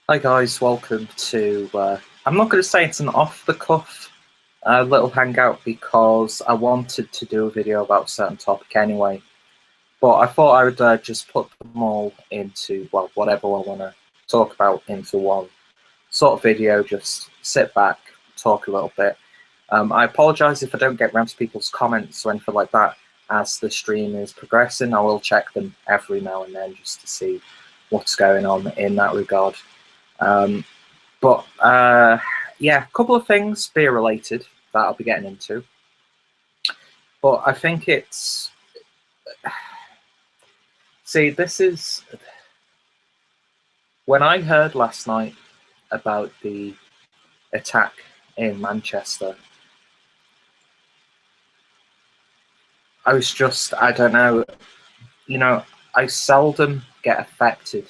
Hi guys, welcome to, I'm not going to say it's an off-the-cuff little hangout because I wanted to do a video about a certain topic anyway, but I thought I would just put them all into, well, whatever I want to talk about into one sort of video, just sit back, talk a little bit. I apologise if I don't get round to people's comments or anything like that as the stream is progressing. I will check them every now and then just to see what's going on in that regard. Yeah, a couple of things beer related that I'll be getting into. But I think it's... See, this is... When I heard last night about the attack in Manchester, I was just, I don't know, I seldom get affected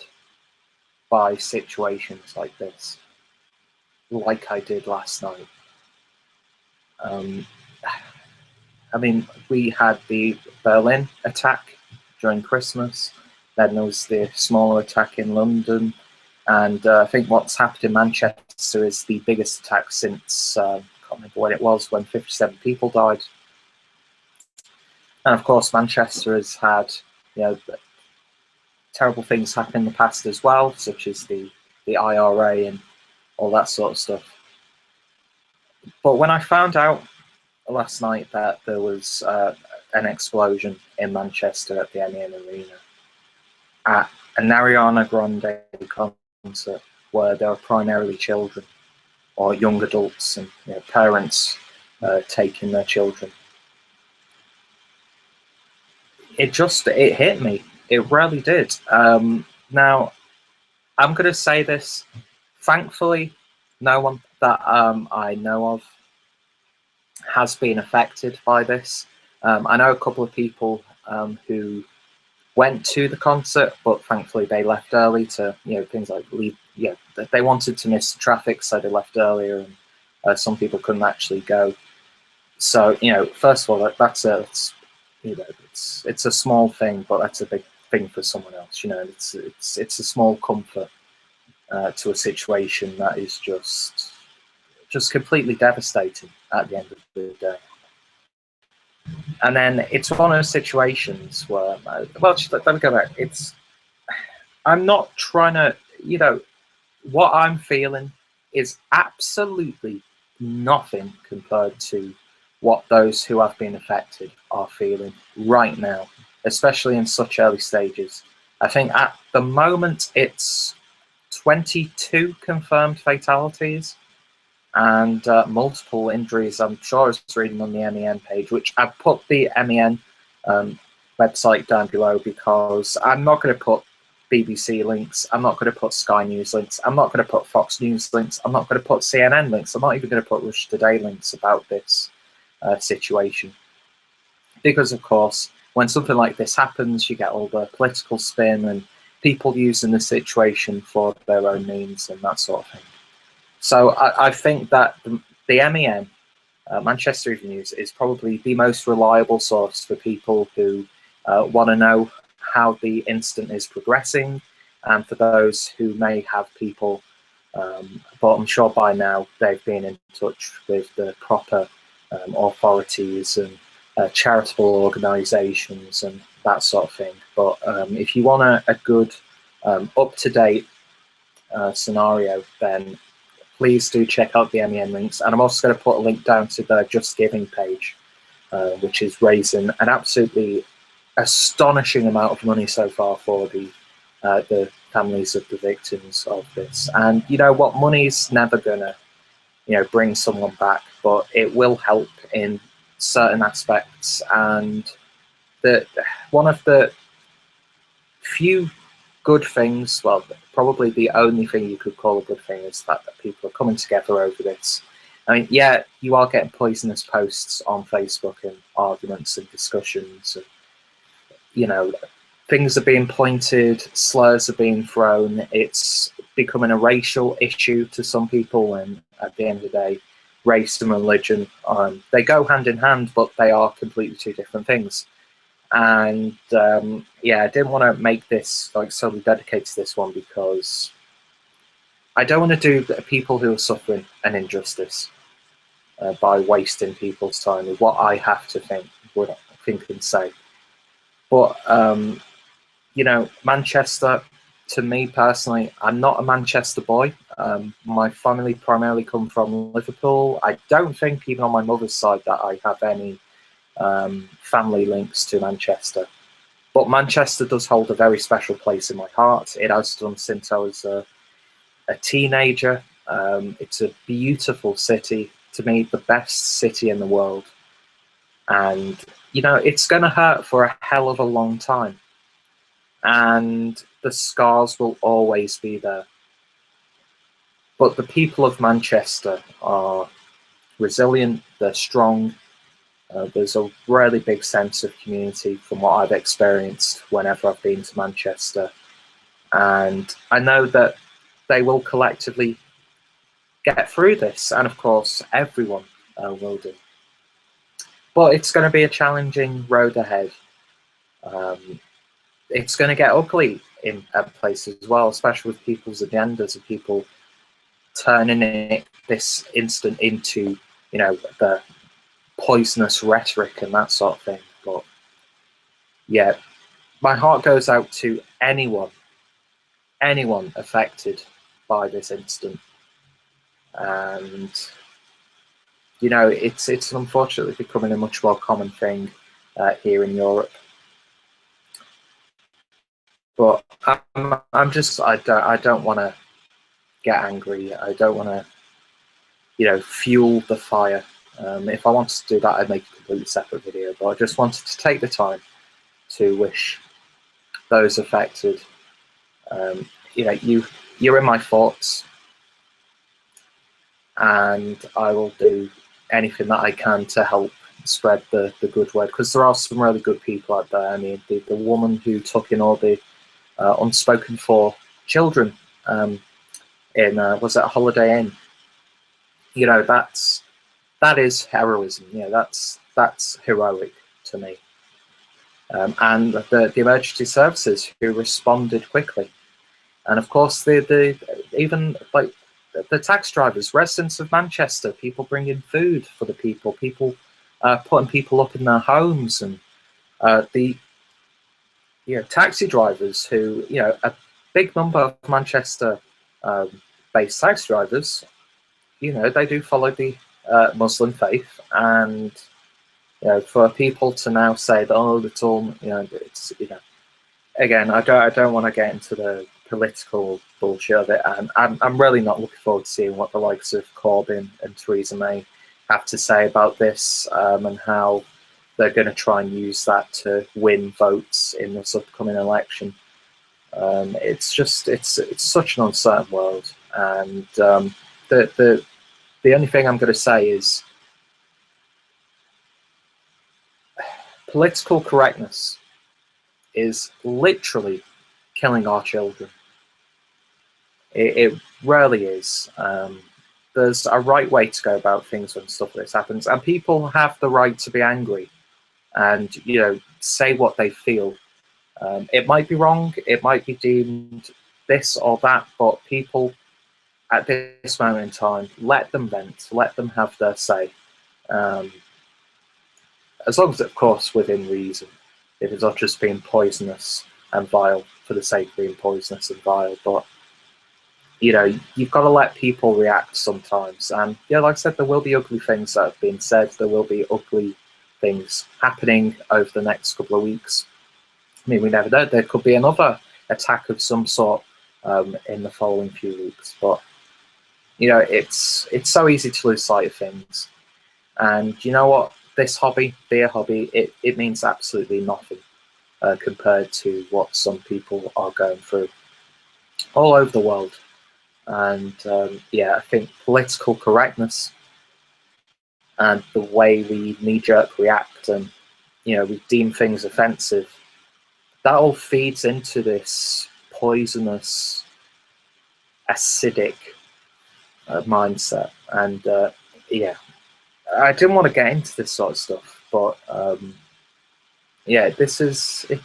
by situations like this, like I did last night. I mean, we had the Berlin attack during Christmas, then there was the smaller attack in London, and I think what's happened in Manchester is the biggest attack since, I can't remember when it was, when 57 people died. And of course, Manchester has had, terrible things happen in the past as well, such as the IRA and all that sort of stuff. But when I found out last night that there was an explosion in Manchester at the MEN Arena at an Ariana Grande concert where there were primarily children or young adults and parents taking their children, it hit me. It really did. Now, I'm going to say this. Thankfully, no one that I know of has been affected by this. I know a couple of people who went to the concert, but thankfully they left early to, things like leave. They wanted to miss the traffic, so they left earlier, and some people couldn't actually go. So, first of all, it's a small thing, but that's a big thing for someone else. It's a small comfort to a situation that is just completely devastating at the end of the day. And then it's one of those situations where, let me go back. I'm not trying to, what I'm feeling is absolutely nothing compared to what those who have been affected are feeling right now, especially in such early stages. I think at the moment it's 22 confirmed fatalities and multiple injuries. I'm sure I was reading on the MEN page, which I've put the MEN website down below because I'm not going to put BBC links, I'm not going to put Sky News links, I'm not going to put Fox News links, I'm not going to put CNN links, I'm not even going to put Russia Today links about this situation. Because, of course, when something like this happens, you get all the political spin and people using the situation for their own means and that sort of thing. So I think that the MEN, Manchester Evening News, is probably the most reliable source for people who want to know how the incident is progressing, and for those who may have people, but I'm sure by now they've been in touch with the proper authorities and charitable organisations and that sort of thing. But if you want a good up-to-date scenario, then please do check out the MEN links. And I'm also going to put a link down to the Just Giving page, which is raising an absolutely astonishing amount of money so far for the families of the victims of this. And you know what, money's never gonna bring someone back, but it will help in certain aspects. And one of the few good things, well, probably the only thing you could call a good thing, is that people are coming together over this. I mean, yeah, you are getting poisonous posts on Facebook and arguments and discussions, and things are being pointed, slurs are being thrown. It's becoming a racial issue to some people, and at the end of the day, race and religion, they go hand in hand, but they are completely two different things. And yeah, I didn't want to make this like solely dedicated to this one because I don't want to do people who are suffering an injustice by wasting people's time with what I have to think and say. But you know, Manchester, to me personally, I'm not a Manchester boy. My family primarily come from Liverpool. I don't think even on my mother's side that I have any family links to Manchester. But Manchester does hold a very special place in my heart. It has done since I was a teenager. It's a beautiful city. To me, the best city in the world. And, you know, it's going to hurt for a hell of a long time. And the scars will always be there. But the people of Manchester are resilient, they're strong. There's a really big sense of community from what I've experienced whenever I've been to Manchester. And I know that they will collectively get through this. And of course, everyone will do. But it's going to be a challenging road ahead. It's going to get ugly in places as well, especially with people's agendas and people turning it this instant into, you know, the poisonous rhetoric and that sort of thing. But yeah, my heart goes out to anyone affected by this incident. And you know, it's unfortunately becoming a much more common thing here in Europe. But I'm just, I don't want to get angry. I don't want to, you know, fuel the fire. If I wanted to do that, I'd make a completely separate video. But I just wanted to take the time to wish those affected, you know, you're in my thoughts, and I will do anything that I can to help spread the good word, because there are some really good people out there. I mean, the woman who took in all the unspoken for children in was it a Holiday Inn? You know, that is heroism. You know, that's heroic to me. And the emergency services who responded quickly, and of course the even like the taxi drivers, residents of Manchester, people bringing food for the people, putting people up in their homes, and the taxi drivers who, you know, a big number of Manchester based taxi drivers, you know, they do follow the Muslim faith, and you know, for people to now say that, oh, it's all, you know, it's, you know, again, I don't want to get into the political bullshit of it, and I'm really not looking forward to seeing what the likes of Corbyn and Theresa May have to say about this, and how they're going to try and use that to win votes in this upcoming election. It's just, it's such an uncertain world, and the only thing I'm going to say is political correctness is literally killing our children. It really is. There's a right way to go about things when stuff like this happens, and people have the right to be angry and, you know, say what they feel. It might be wrong, it might be deemed this or that, but people at this moment in time, let them vent, let them have their say. As long as, of course, within reason. If it's not just being poisonous and vile for the sake of being poisonous and vile. But, you know, you've got to let people react sometimes. And, yeah, like I said, there will be ugly things that have been said. There will be ugly things happening over the next couple of weeks. I mean, we never know. There could be another attack of some sort in the following few weeks. But, you know, it's so easy to lose sight of things. And you know what? This hobby, beer hobby, it means absolutely nothing compared to what some people are going through all over the world. And yeah, I think political correctness and the way we knee-jerk react and, you know, we deem things offensive, that all feeds into this poisonous, acidic mindset. And yeah, I didn't want to get into this sort of stuff, but yeah, this is it.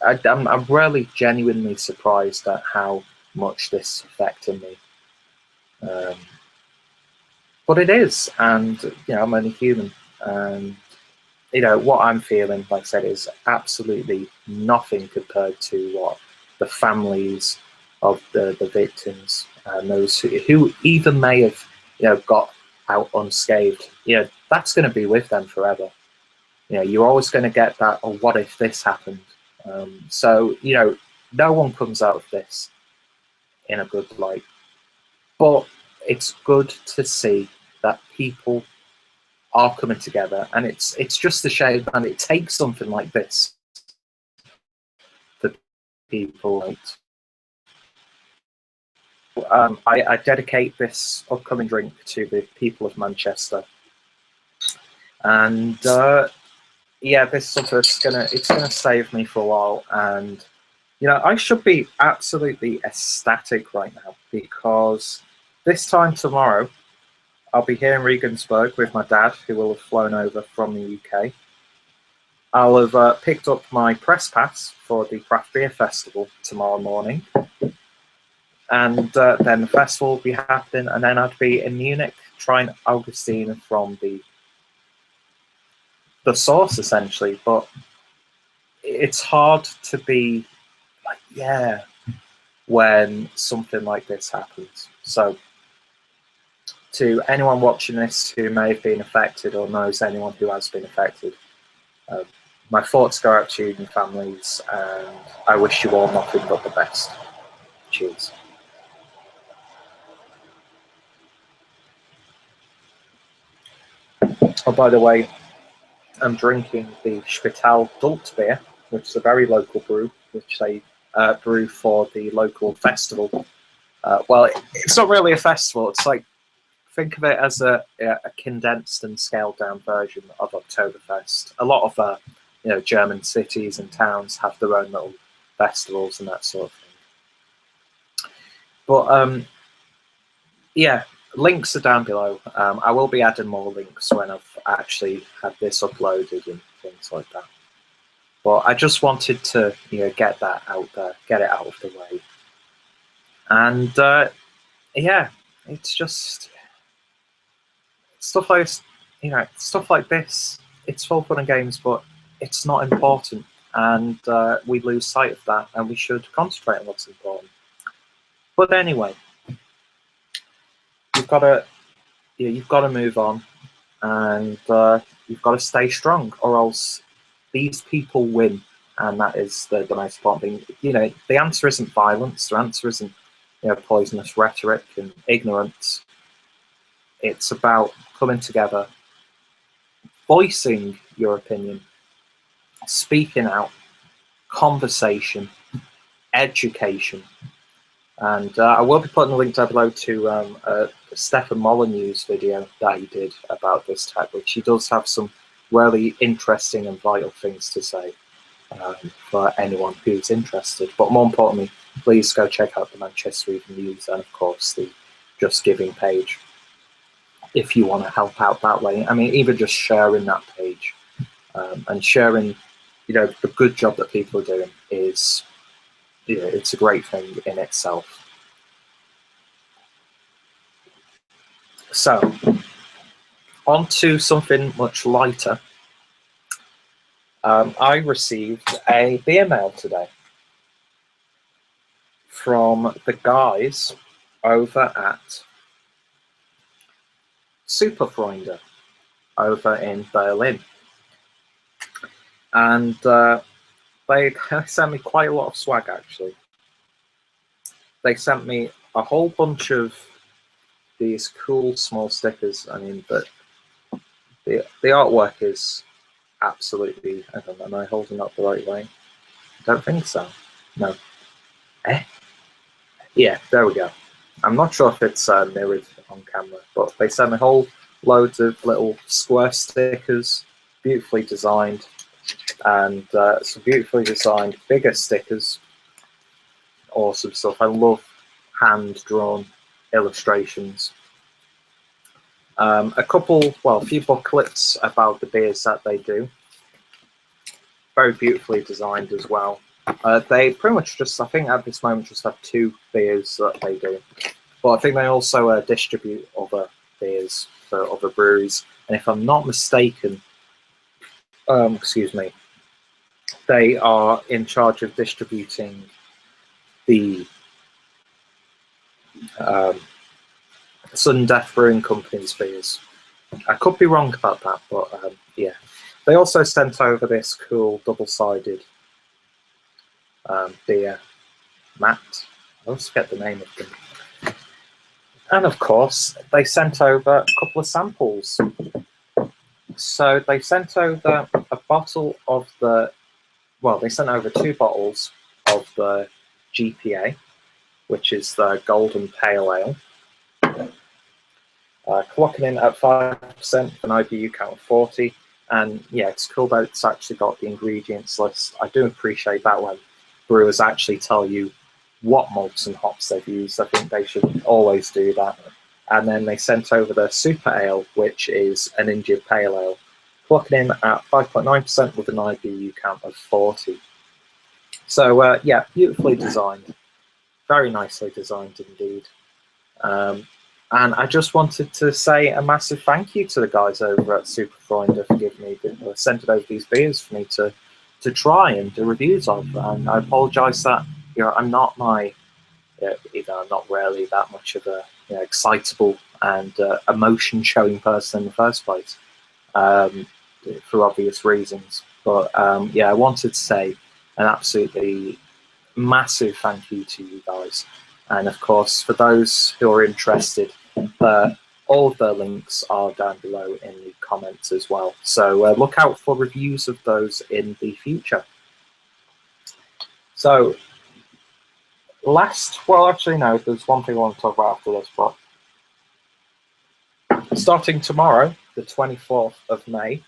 I'm really genuinely surprised at how much this affected me. But it is, and you know, I'm only human, and you know what I'm feeling, like I said, is absolutely nothing compared to what the families of the victims and those who even may have, you know, got out unscathed. You know, that's going to be with them forever. You know, you're always going to get that, or what if this happened? So, you know, no one comes out of this in a good light. But it's good to see that people are coming together, and it's just a shame, and it takes something like this for people. I dedicate this upcoming drink to the people of Manchester, and yeah, this sort of it's gonna save me for a while, and you know, I should be absolutely ecstatic right now, because this time tomorrow I'll be here in Regensburg with my dad, who will have flown over from the UK. I'll have picked up my press pass for the Craft Beer Festival tomorrow morning, and then the festival will be happening, and then I'd be in Munich trying Augustine from the source, essentially. But it's hard to be like, yeah, when something like this happens. So to anyone watching this who may have been affected or knows anyone who has been affected, my thoughts go out to you and families, and I wish you all nothing but the best. Cheers. Oh, by the way, I'm drinking the Spital Dult beer, which is a very local brew, which they brew for the local festival. Well, it's not really a festival. It's like, think of it as a condensed and scaled down version of Oktoberfest. A lot of you know, German cities and towns have their own little festivals and that sort of thing. But yeah, links are down below. I will be adding more links when I've actually had this uploaded and things like that. But I just wanted to, you know, get that out there, get it out of the way. And yeah, it's just stuff like, you know, stuff like this. It's full fun and games, but it's not important, and we lose sight of that, and we should concentrate on what's important. But anyway, you've got to move on, and you've got to stay strong, or else these people win, and that is the most important thing. You know, the answer isn't violence. The answer isn't, you know, poisonous rhetoric and ignorance. It's about coming together, voicing your opinion, speaking out, conversation, education. And I will be putting a link down below to a Stefan Molyneux's video that he did about this type, which he does have some really interesting and vital things to say for anyone who's interested. But more importantly, please go check out the Manchester Evening News and, of course, the Just Giving page if you want to help out that way. I mean, even just sharing that page and sharing, you know, the good job that people are doing is, you know, it's a great thing in itself. So, on to something much lighter. I received a beer mail today from the guys over at SUPERFREUNDE over in Berlin. And they sent me quite a lot of swag, actually. They sent me a whole bunch of these cool small stickers. I mean, but the artwork is absolutely, I don't know, am I holding up the right way? I don't think so. No. Yeah, there we go. I'm not sure if it's mirrored on camera, but they sent me a whole loads of little square stickers, beautifully designed, and some beautifully designed bigger stickers. Awesome stuff. I love hand-drawn illustrations. A few booklets about the beers that they do. Very beautifully designed as well. They pretty much just, I think at this moment, just have 2 beers that they do. but I think they also distribute other beers for other breweries. And if I'm not mistaken, excuse me, they are in charge of distributing the Sudden Death Brewing Company's beers. I could be wrong about that, but yeah. They also sent over this cool double-sided beer mat. I always forget the name of them. And of course, they sent over a couple of samples. So they sent over a bottle of the, well, they sent over 2 bottles of the GPA, which is the Golden Pale Ale. Clocking in at 5%, an IBU count of 40. And yeah, it's cool that it's actually got the ingredients list. I do appreciate that when brewers actually tell you what malts and hops they've used. I think they should always do that. And then they sent over the Super Ale, which is an India Pale Ale, clocking in at 5.9% with an IBU count of 40. So yeah, beautifully designed, very nicely designed indeed. And I just wanted to say a massive thank you to the guys over at SUPERFREUNde for giving me, sending over these beers for me to try and do reviews of. And I apologise that I'm not I'm not really that much of a excitable and emotion-showing person in the first place, for obvious reasons. But yeah, I wanted to say an absolutely massive thank you to you guys. And of course, for those who are interested, all of the links are down below in the comments as well. So look out for reviews of those in the future. So well, actually no, there's one thing I want to talk about after this, but starting tomorrow, the 24th of May,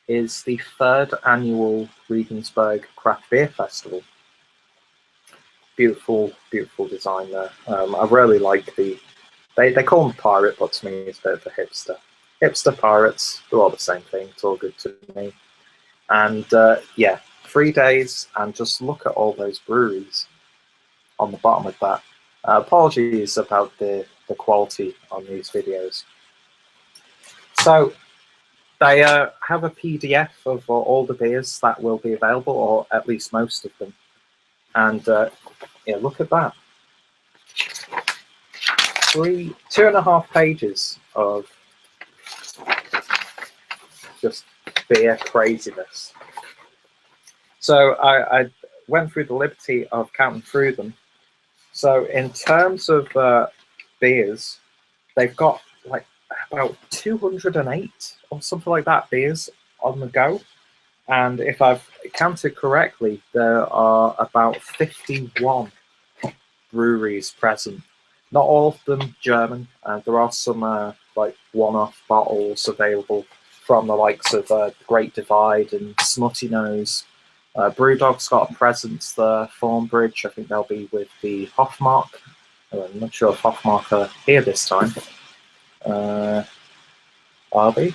is the 3rd annual Regensburg Craft Beer Festival. Beautiful, beautiful design there. I really like they call them pirate, but to me it's a bit of a hipster. Hipster pirates, they're all the same thing. It's all good to me. And yeah, 3 days, and just look at all those breweries on the bottom of that. Apologies about the quality on these videos. So they have a PDF of all the beers that will be available, or at least most of them. And yeah, look at that. 2.5 pages of just beer craziness. So I went through the liberty of counting through them. So in terms of beers, they've got like about 208 or something like that beers on the go. And if I've counted correctly, there are about 51 breweries present. Not all of them German. There are some like one-off bottles available from the likes of Great Divide and Smutty Nose. Brewdog's got a presence there. Thornbridge, I think they'll be with the Hoffmark. I'm not sure if Hoffmark are here this time. Are they?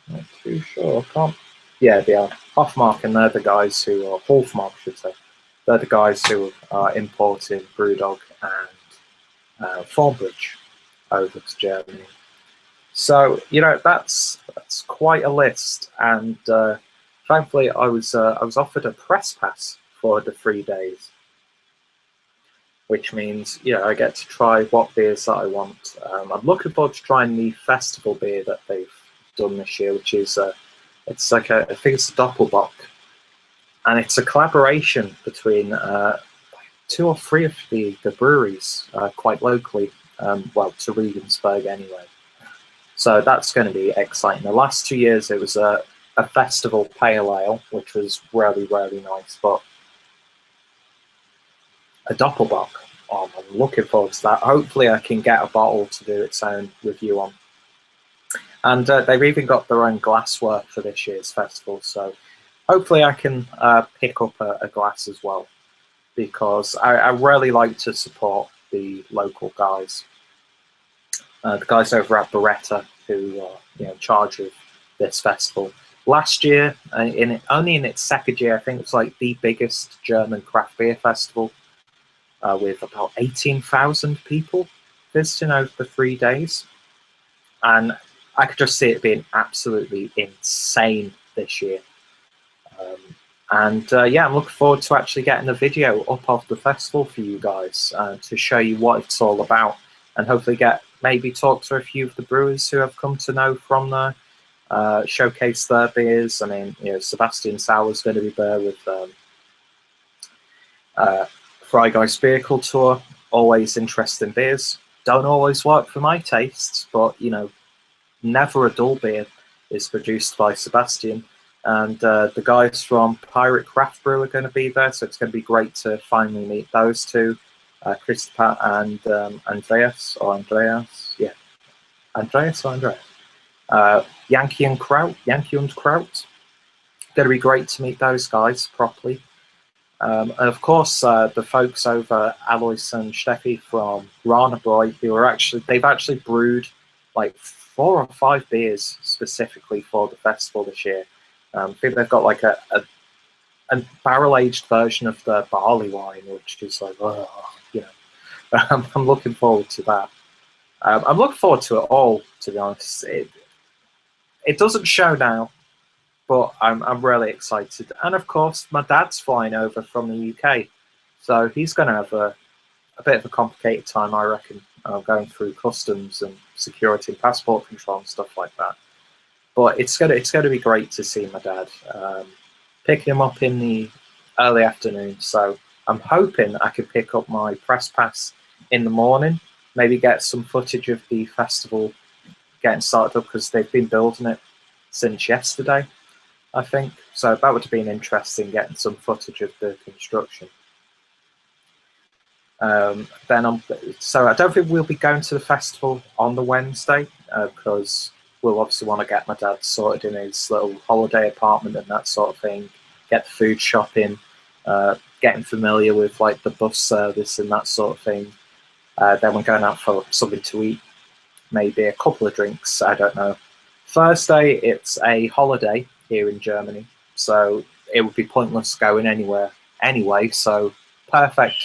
Not too sure. Can't. Yeah, they are. Hoffmark, and they're the guys who are Hofmark, I should say. They're the guys who are importing Brewdog and Thornbridge over to Germany. So that's quite a list, and thankfully I was offered a press pass for the 3 days, which means I get to try what beers that I want. I'm looking forward to trying the festival beer that they've done this year, which is it's like I think it's a Doppelbock, and it's a collaboration between 2 or 3 of the breweries quite locally, well, to Regensburg anyway. So that's going to be exciting. The last 2 years it was a festival pale ale, which was really, really nice, but a Doppelbock, I'm looking forward to that. Hopefully I can get a bottle to do its own review on. And they've even got their own glassware for this year's festival, so hopefully I can pick up a glass as well, because I really like to support the local guys. The guys over at Beretta, who are in charge of this festival. Last year, only in its second year, I think it was like the biggest German craft beer festival. with about 18,000 people visiting over the 3 days. And I could just see it being absolutely insane this year. Yeah, I'm looking forward to actually getting a video up of the festival for you guys to show you what it's all about, and hopefully maybe talk to a few of the brewers who have come to know from there, showcase their beers. I mean, you know, Sebastian Sauer's going to be there with Freigeist Beer Culture. Always interesting beers. Don't always work for my tastes, but you know, never a dull beer is produced by Sebastian. And the guys from Pirate Craft Brew are going to be there, so it's going to be great to finally meet those two, Christopher and Andreas. Yeah, Andreas or Andreas. Yankee and Kraut. Going to be great to meet those guys properly. And of course, the folks over Alois and Steffi from Ranabräu, they've actually brewed like 4 or 5 beers specifically for the festival this year. I think they've got like a barrel-aged version of the barley wine, which is like, you know, I'm looking forward to that. I'm looking forward to it all, to be honest. It doesn't show now, but I'm really excited. And of course, my dad's flying over from the UK, so he's going to have a bit of a complicated time, I reckon, going through customs and security and passport control and stuff like that. But it's going to be great to see my dad. Picking him up in the early afternoon, so I'm hoping I could pick up my press pass in the morning, maybe get some footage of the festival getting started up, because they've been building it since yesterday, I think. So that would have been interesting, getting some footage of the construction. So I don't think we'll be going to the festival on the Wednesday, because we'll obviously want to get my dad sorted in his little holiday apartment and that sort of thing, get the food shopping, getting familiar with like the bus service and that sort of thing. Then we're going out for something to eat, maybe a couple of drinks, I don't know. Thursday, it's a holiday here in Germany, so it would be pointless going anywhere anyway, so perfect.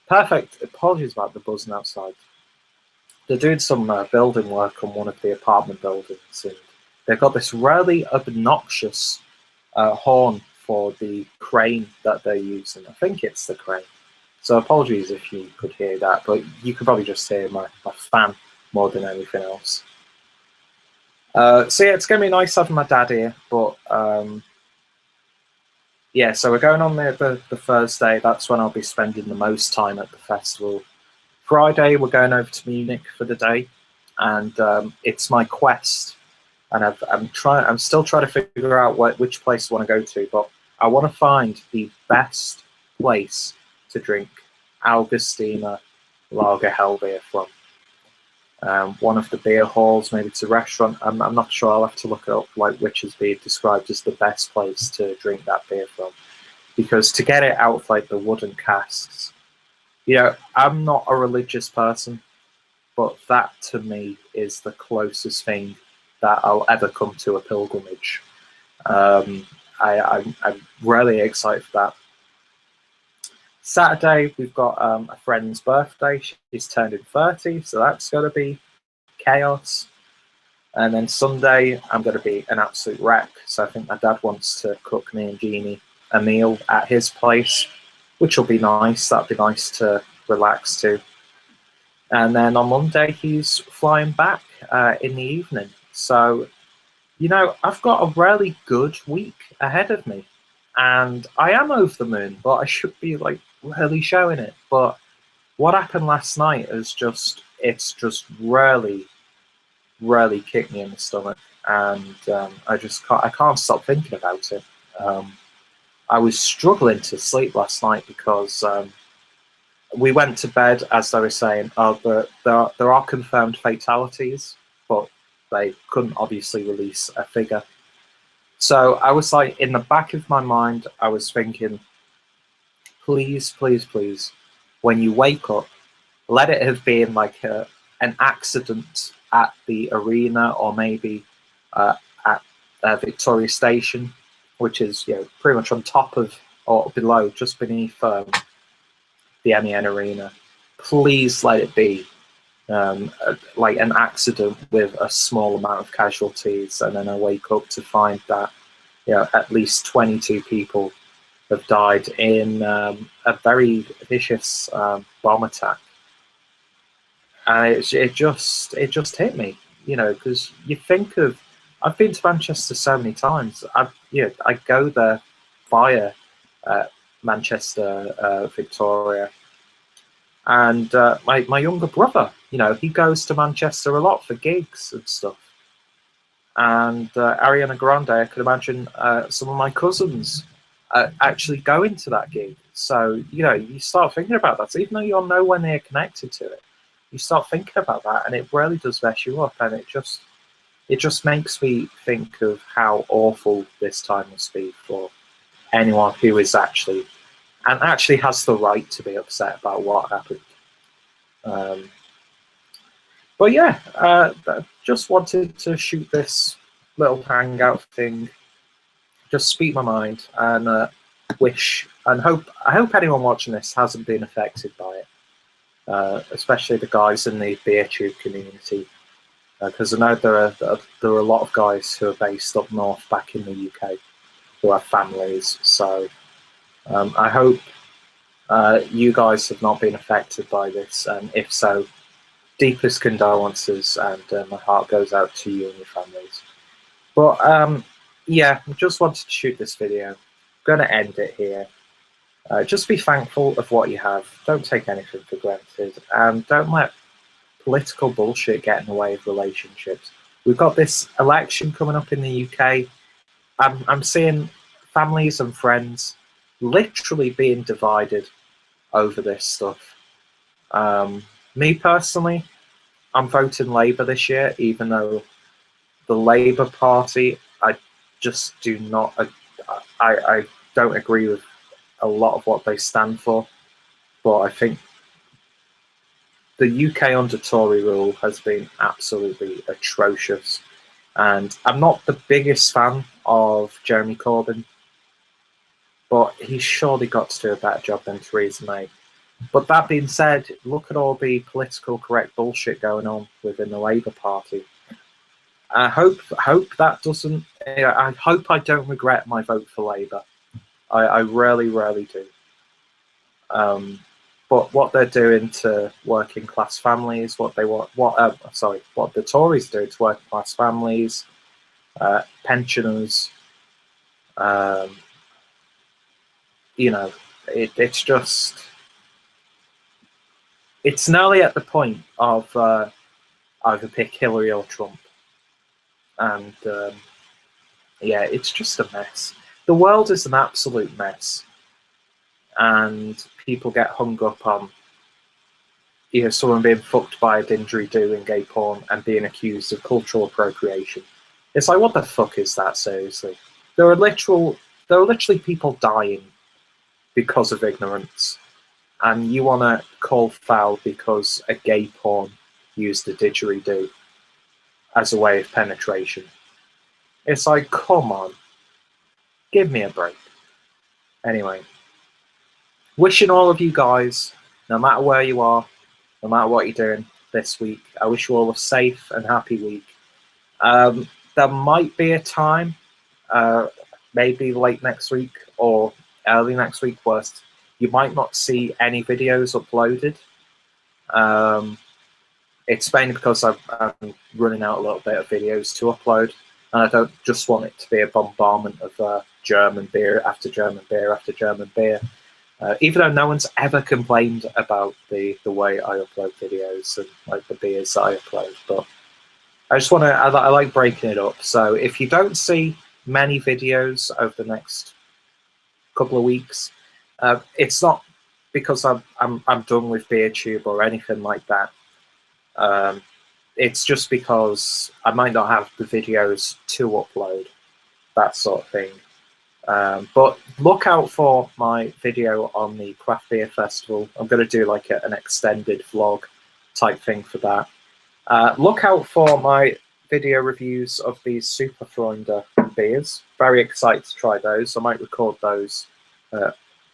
Perfect. Apologies about the buzzing outside. They're doing some building work on one of the apartment buildings, and they've got this really obnoxious horn for the crane that they're using. I think it's the crane. So apologies if you could hear that, but you could probably just hear my fan more than anything else. So yeah, it's going to be nice having my dad here, but yeah, so we're going on the Thursday. That's when I'll be spending the most time at the festival. Friday, we're going over to Munich for the day, and it's my quest. And I'm still trying to figure out which place I want to go to, but I want to find the best place to drink Augustiner Lager Hellbeer from. One of the beer halls, maybe it's a restaurant. I'm not sure. I'll have to look it up, like which is being described as the best place to drink that beer from, because to get it out of like the wooden casks, you know, I'm not a religious person, but that to me is the closest thing that I'll ever come to a pilgrimage. I'm really excited for that. Saturday, we've got a friend's birthday. She's turned in 30, so that's going to be chaos. And then Sunday, I'm going to be an absolute wreck. So I think my dad wants to cook me and Jeannie a meal at his place, which will be nice. That'll be nice to relax to. And then on Monday, he's flying back in the evening. So, you know, I've got a really good week ahead of me. And I am over the moon, but I should be like really showing it. But what happened last night is it's just really kicked me in the stomach, and I can't stop thinking about it. I was struggling to sleep last night because we went to bed as they were saying, there are confirmed fatalities, but they couldn't obviously release a figure. So I was like, in the back of my mind, I was thinking, please, please, please, when you wake up, let it have been like an accident at the arena, or maybe at Victoria Station, which is, you know, pretty much on top of or below, just beneath the MEN Arena. Please let it be like an accident with a small amount of casualties, and then I wake up to find that at least 22 people have died in a very vicious bomb attack. And it just hit me, because you think of, I've been to Manchester so many times. I go there via Manchester, Victoria, and my younger brother, he goes to Manchester a lot for gigs and stuff. And Ariana Grande, I could imagine some of my cousins actually going to that gig. So you start thinking about that. So even though you're nowhere near connected to it, you start thinking about that, and it really does mess you up. And it just makes me think of how awful this time must be for anyone who is actually has the right to be upset about what happened. But yeah, just wanted to shoot this little hangout thing, just speak my mind, and wish and hope. I hope anyone watching this hasn't been affected by it. Especially the guys in the Bier tube community, because I know there are a lot of guys who are based up north back in the UK who have families. So I hope you guys have not been affected by this, and if so, deepest condolences, and my heart goes out to you and your families. But yeah, just wanted to shoot this video. I'm going to end it here. Just be thankful of what you have. Don't take anything for granted, and don't let political bullshit get in the way of relationships. We've got this election coming up in the UK. I'm seeing families and friends literally being divided over this stuff. Me personally, I'm voting Labour this year, even though the Labour Party, I just do not. I don't agree with a lot of what they stand for, but I think the UK under Tory rule has been absolutely atrocious, and I'm not the biggest fan of Jeremy Corbyn, but he's surely got to do a better job than Theresa May. But that being said, look at all the political correct bullshit going on within the Labour Party. I hope that doesn't. I hope I don't regret my vote for Labour. I really, really do. But what they're doing to working class families, what the Tories do to working class families, pensioners, it's just, it's nearly at the point of either pick Hillary or Trump, and yeah, it's just a mess. The world is an absolute mess, and people get hung up on someone being fucked by a didgeridoo in gay porn and being accused of cultural appropriation. It's like, what the fuck is that, seriously? There are literally people dying because of ignorance, and you want to call foul because a gay porn used a didgeridoo as a way of penetration. It's like, come on, give me a break. Anyway, wishing all of you guys, no matter where you are, no matter what you're doing this week, I wish you all a safe and happy week. There might be a time, maybe late next week or early next week, worst, you might not see any videos uploaded. It's mainly because I'm running out a little bit of videos to upload, and I don't just want it to be a bombardment of German beer after German beer after German beer. Even though no one's ever complained about the way I upload videos and like the beers that I upload, but I just want to, I like breaking it up. So if you don't see many videos over the next couple of weeks, it's not because I'm done with BeerTube or anything like that. It's just because I might not have the videos to upload, that sort of thing. But look out for my video on the Craft Beer Festival. I'm going to do like an extended vlog type thing for that. Look out for my video reviews of these SUPERFREUNDE beers. Very excited to try those. I might record those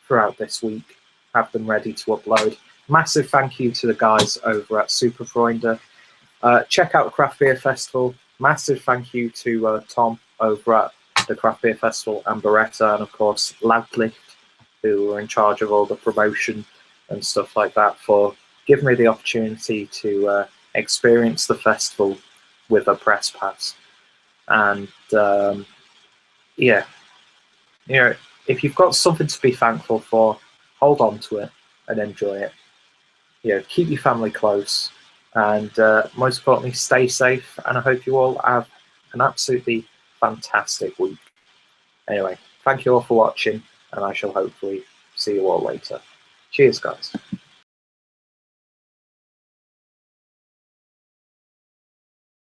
throughout this week, have them ready to upload. Massive thank you to the guys over at SUPERFREUNde. Check out the Craft Beer Festival. Massive thank you to Tom over at the Craft Beer Festival, and Beretta, and of course Loudlift, who were in charge of all the promotion and stuff like that, for giving me the opportunity to experience the festival with a press pass. And yeah, you know, if you've got something to be thankful for, hold on to it and enjoy it. You know, keep your family close, and most importantly, stay safe. And I hope you all have an absolutely fantastic week. Anyway, thank you all for watching, and I shall hopefully see you all later. Cheers, guys.